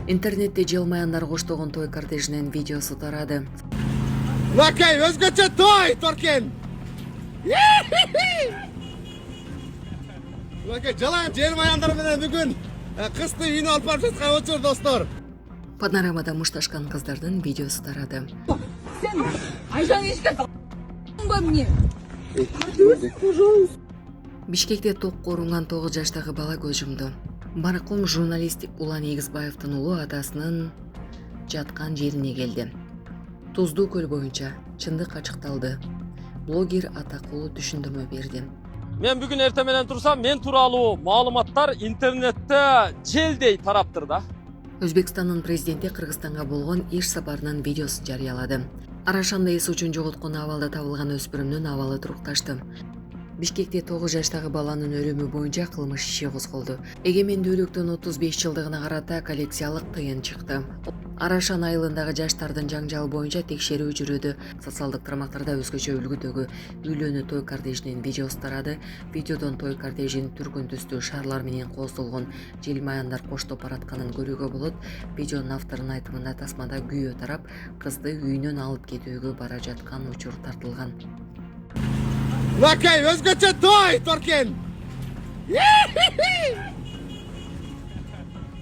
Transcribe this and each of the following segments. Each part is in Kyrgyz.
Интернетте жылмаяндар коштогон той кортежинин видеосу тарады. Лакай, өзгөчө той, Торкен! Лакай, жалаң жылмаяндар менен бүгүн кызды үйүнө алып барып жаткан учур, достор. Панорамада мушташкан кыздардын видеосу тарады. Сен Айжан ешке ба мне? Бишкекте токко урунган 9 жаштагы бала көз жумду. Маркум журналист Улан Эгизбаевдин уулу атасынын жаткан жерине келди. Туздуу көл боюнча чындык ачыкталды. Блогер Атакулу түшүндүрмө берди. Мен бүгүн эртең менен турсам, мен тууралуу маалыматтар интернетте желдей тараптыр да. Өзбекстандын президенти Кыргызстанга болгон иш сапарынын видеосун жарыялады. Арашанда эс үчүн жоготкон абалда табылган өспүрүмдүн абалы турукташты. Бишкекте 9 жаштагы баланын өлүмү боюнча кылмыш иши козголду. Эгемендүүлүктүн 35 жылдыгына карата коллекциялык тыйын чыкты. Арашан айылындагы жаштардын жаңжалы боюнча текшерүү жүрүүдө. Социалдык тармактарда өзгөчө үлгүдөгү үйлөнүү той кортежинин видеосу тарады. Видеодон той кортежин түркүн түстүү шарлар менен кооздолгон жылмаяндар коштоп баратканын көрүүгө болот. Видеонун авторунун айтымында тасмада күйөө тарап, кызды үйүнөн алып кетүүгө бара жаткан учур тартылган. Лакай, өзгөчө той, Торкен!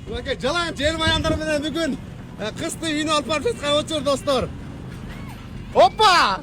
Лакай, жалаң жылмаяндар менен бүгүн кызды үйүнө алып барып жаткан учур, достор. Опа!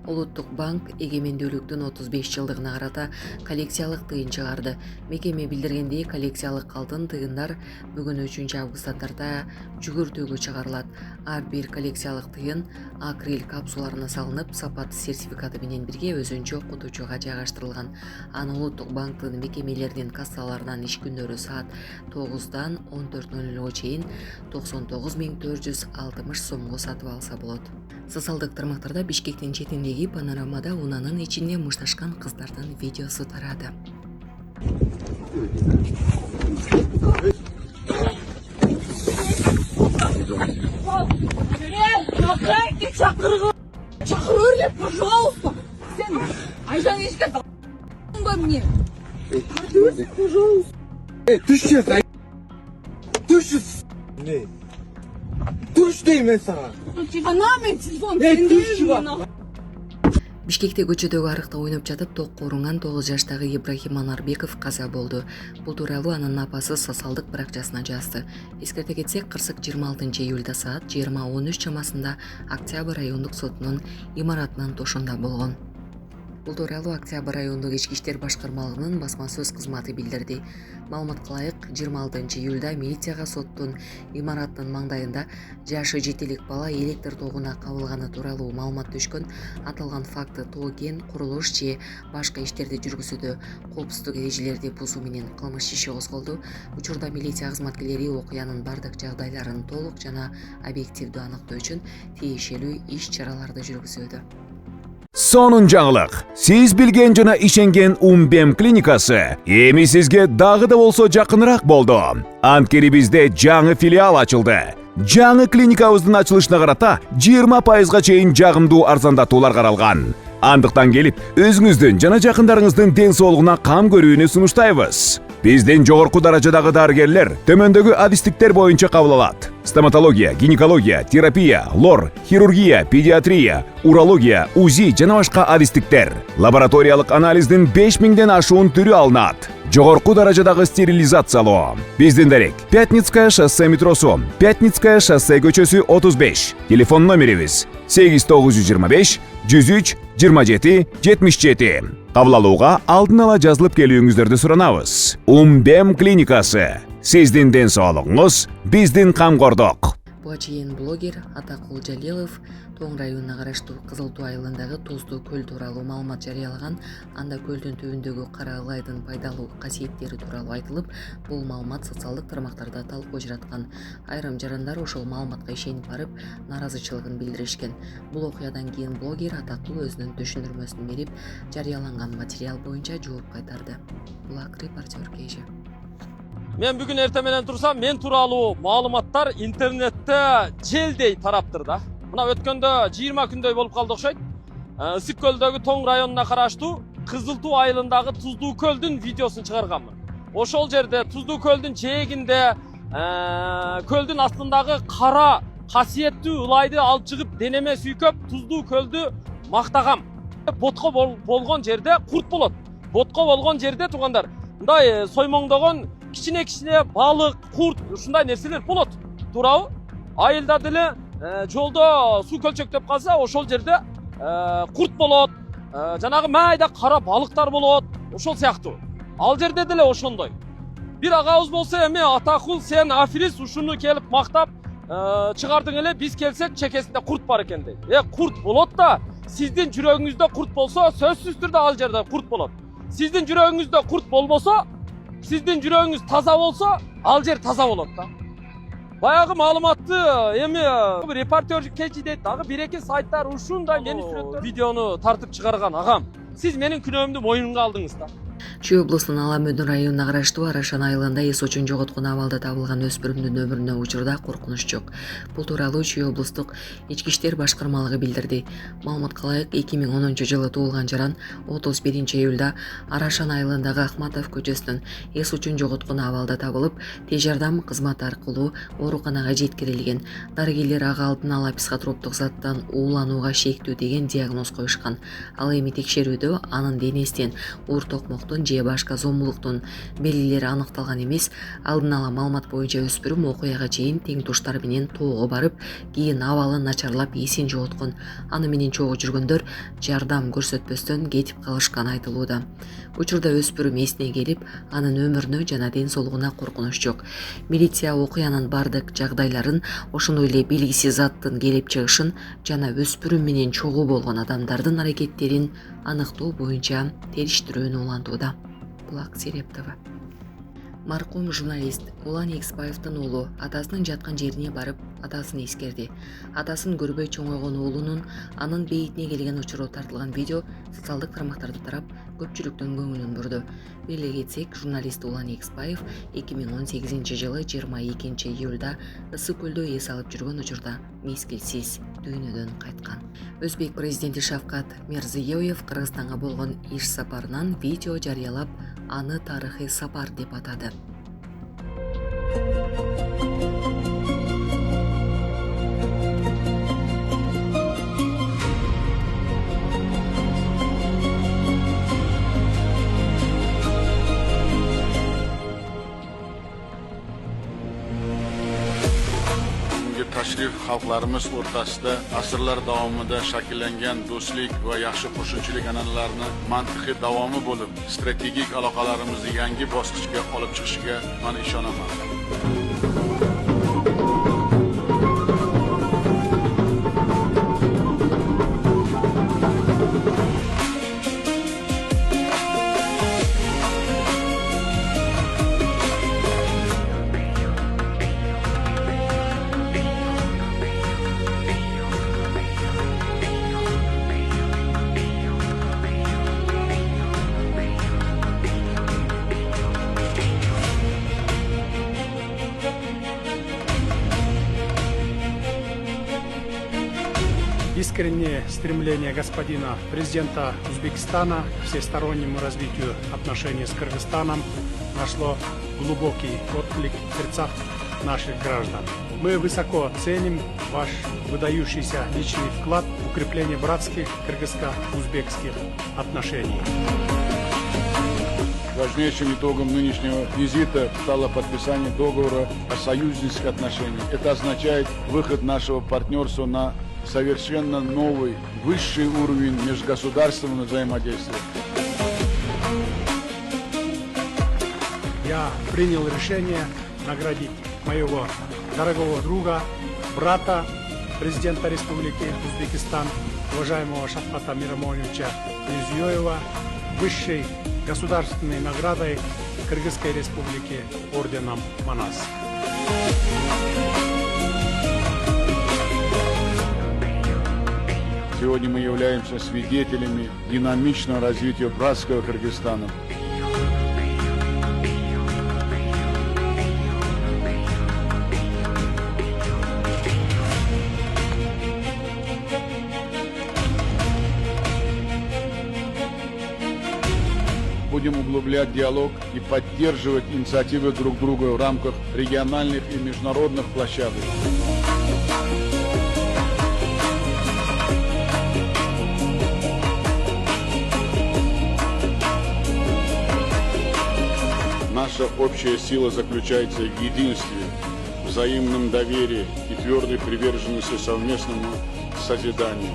Улуттук банк эгемендүүлүктүн 35 жылдыгына карата коллекциялык тыйын чыгарды. Мекеме билдиргендей, коллекциялык алтын тыйындар бүгүн 3 августта тарта жүгүртүүгө чыгарылат. Ар бир коллекциялык тыйын акрил капсулаларына салынып, сапат сертификаты менен бирге өзүнчө окутуучуга жайгаштырылган. Аны Улуттук банктын мекемелеринин кассаларынан иш күндөрү саат 9-дан 14:00 чейин 99.460 сомго сатып алса болот. Социалдык тармактарда Бишкектин четиндеги панорамада унанын ичинде мушташкан кыздардын видеосу тарады. Чакырыр, пожалуйста. Сен Айжан ешке ба мне? Пожалуйста. Түш жет, түш. Не? Түш дейм сага. Мен телефон Түш. Бишкекте көчөдөгү арыкта ойноп жатып токко урунган 9 жаштагы Ибрахим Анарбеков каза болду. Бул тууралуу анын апасы социалдык баракчасына жазды. Эскерте кетсек, кырсык 26 июлда саат 20:13 чамасында Октябрь райондук сотунун имаратынын тошунда болгон. Бул тууралуу Октябрь райондук ички иштер башкармалыгынын басма сөз кызматы билдирди. Маалымат кылайык, 26 июлда милицияга соттун имаратынын маңдайында жашы жетилик бала электр тогуна кабылганы тууралуу маалымат түшкөн. Аталган факты тоо-кен, курулуш же башка иштерди жүргүзүүдө коопсуздук эрежелерди бузуу менен кылмыш иши козголду. Учурда милиция кызматкерлери окуянын бардык жагдайларын толук жана объективдүү аныктоо үчүн тиешелүү иш-чараларды жүргүзүүдө. Сонун жаңылык. Сиз билген жана ишенген Умбем клиникасы эми сизге дагы да болсо жакыныраак болду. Анткени бизде жаңы филиал ачылды. Жаңы клиникабыздын ачылышына карата 20%га чейин жагымдуу арзандатуулар каралган. Андыктан келип, өзүңүздүн жана жакындарыңыздын ден соолугуна кам көрүүнү сунуштайбыз. Биздин жогорку даражадагы дарыгерлер төмөндөгү адистиктер боюнча кабыл алат. Стоматология, гинекология, терапия, лор, хирургия, педиатрия, урология, УЗИ жана башка адистиктер. Лабораториялык анализдин 5000ден ашуун түрү алынат. Жогорку даражадагы стерилизациялоо. Биздин дарек: Пятницкое шоссе метросу, Пятницкое шоссе көчөсү 35. Телефон номерибиз 8925 103 27 77. Кабыл алууга алдын ала жазылып келүүңүздөрдү суранабыз. Умбем клиникасы. Сиздин ден соолугуңуз биздин камкордук. Буга чейин блогер Атакул Жалилов Тоң районуна караштуу Кызыл Туу айылындагы Туздуу көл тууралуу маалымат жарыялаган. Анда көлдүн түбүндөгү Кара Ылайдын пайдалуу касиеттери тууралуу айтылып, бул маалымат социалдык тармактарда талкуу жараткан. Айрым жарандар ошол маалыматка ишенип барып, нааразычылыгын билдиришкен. Бул окуядан кийин блогер Атакул өзүнүн түшүндүрмөсүн берип, жарыяланган материал боюнча жооп кайтарды. Булак репортер Кежи. Мен бүгүн эртең менен турсам, мен тууралуу маалыматтар интернетте желдей тараптыр да. Мына өткөндө 20 күндөй болуп калды окшойт. Ысык көлдөгү Тоң районуна караштуу Кызыл Туу айылындагы Туздуу көлдүн видеосун чыгарганмын. Ошол жерде Туздуу көлдүн жээгинде көлдүн астындагы кара касиеттүү ылайды алып чыгып денеме сүйкөп Туздуу көлдү мактагам. Ботко болгон жерде курт болот. Ботко болгон жерде туугандар мындай соймоңдогон кичине балык, курт ушундай нерселер болот. Туурабы? Айылда деле жолдо суу көлчөктөп калса ошол жерде курт болот. Жанагы майда кара балыктар болот. Ошол сыяктуу. Ал жерде деле ошондой. Бир агабыз болсо эми Атакул сен аферист ушуну келип мактап чыгардың эле, биз келсек чекесинде курт бар экен дейт. Курт болот да, сиздин жүрөгүңүздө курт болсо, сөзсүз түрдө ал жерде курт болот. Сиздин жүрөгүңүздө курт болбосо, сиздин жүрөгүңүз таза болсо, ал жер таза болот да. Баягы маалыматты эми репортер келчи дейт, дагы бир-эки сайттар ушундай мени сүрөттөр видеону тартып чыгарган агам. Сиз менин күнөөмдү моюнга алдыңыз да. Чүй облусунун Аламөдүн районуна караштуу Арашан айылында эс учун жоготкон абалда табылган өспүрүмдүн өмүрүнө учурда коркунуч жок. Бул тууралуу Чүй облустук ички иштер башкармалыгы билдирди. Маалыматка ылайык 2010-жылы туулган жаран 31-июлда Арашан айылындагы Ахматов көчөсүнөн эс учун жоготкон абалда табылып, тез жардам кызматы аркылуу ооруканага жеткирилген. Дарыгерлер ага алдын ала психотроптук заттан ууланууга шектүү деген диагноз коюшкан. Ал эми текшерүүдө анын денесинен уур токмоктун же башка зомбулуктун белгилери аныкталган эмес. Алдын ала маалымат боюнча өспүрүм окуяга чейин тең туштары менен тоого барып, кийин абалы начарлап эсин жоготкон. Аны менен чогуу жүргөндөр жардам көрсөтпөстөн кетип калышканы айтылууда. Учурда өспүрүм эсине келип, анын өмүрүнө жана ден соолугуна коркунуч жок. Милиция окуянын бардык жагдайларын, ошондой эле белгисиз заттын келип чыгышын жана өспүрүм менен чогуу болгон адамдардын аракеттерин аныктоо боюнча териштирүүнү улантууда. Булак Серептова. Маркум журналист Улан Экспаевдин уулу атасынын жаткан жерине барып, атасын эскерди. Атасын көрбөй чоңойгон уулунун анын бейитине келген учуру тартылган видео социалдык тармактарда тарап, көпчүлүктүн көңүлүн бурду. Беле кетсек, журналист Улан Экспаев 2018-жылы 22-июлда Ысык көлдө эс алып жүргөн учурда мезгилсиз дүйнөдөн кайткан. Өзбек президенти Шавкат Мирзиёев Кыргызстанга болгон иш сапарынан видео жарыялап, аны тарыхый сапар деп атады. Tashrif xalqlarimiz o'rtasida asrlar davomida shakllangan do'stlik va yaxshi qo'shnichilik an'analarini mantiqiy davomi bo'lib, strategik aloqalarimizni yangi bosqichga olib chiqishiga men ishonaman. Искреннее стремление господина президента Узбекистана к всестороннему развитию отношений с Кыргызстаном нашло глубокий отклик в сердцах наших граждан. Мы высоко ценим ваш выдающийся личный вклад в укрепление братских кыргызско-узбекских отношений. Важнейшим итогом нынешнего визита стало подписание договора о союзнических отношениях. Это означает выход нашего партнерства на совершенно новый, высший уровень межгосударственного взаимодействия. Я принял решение наградить моего дорогого друга, брата президента Республики Узбекистан, уважаемого Шавката Мирамоновича Мирзиёева, высшей государственной наградой Кыргызской Республики орденом Манас. Сегодня мы являемся свидетелями динамичного развития братского Кыргызстана. будем углублять диалог и поддерживать инициативы друг друга в рамках региональных и международных площадок. Наша общая сила заключается в единстве, взаимном доверии и твердой приверженности совместному созиданию.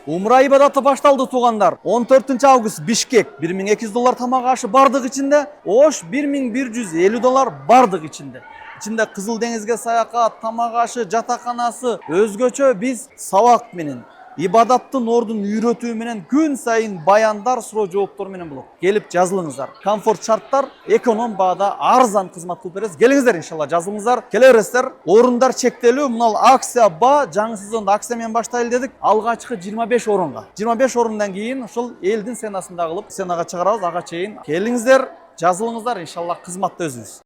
Умра ибадаты башталды туугандар. 14 август Бишкек $1200 тамак ашы бардык ичинде, Ош $1150 бардык ичинде. Ичинде Кызыл деңизге саякат, тамак ашы, жатаканасы, өзгөчө биз сабак менен, ибадаттын ордун үйрөтүү менен күн сайын баяндар, суроо жооптор менен болот. Келип жазылыңыздар. Комфорт шарттар, эконом баада арзан кызмат кылып беребиз. Келиңиздер иншалла, жазылыңыздар. Келе бересиздер. Орундар чектелүү. Мына акция ба, жаңы сезондо акция менен баштайлы дедик. Алгачкы 25 орунга. 25 орундан кийин ушул элдин сценасында кылып, сценага чыгарабыз, ага чейин. Келиңиздер, жазылыңыздар, иншалла кызматта өзүбүз.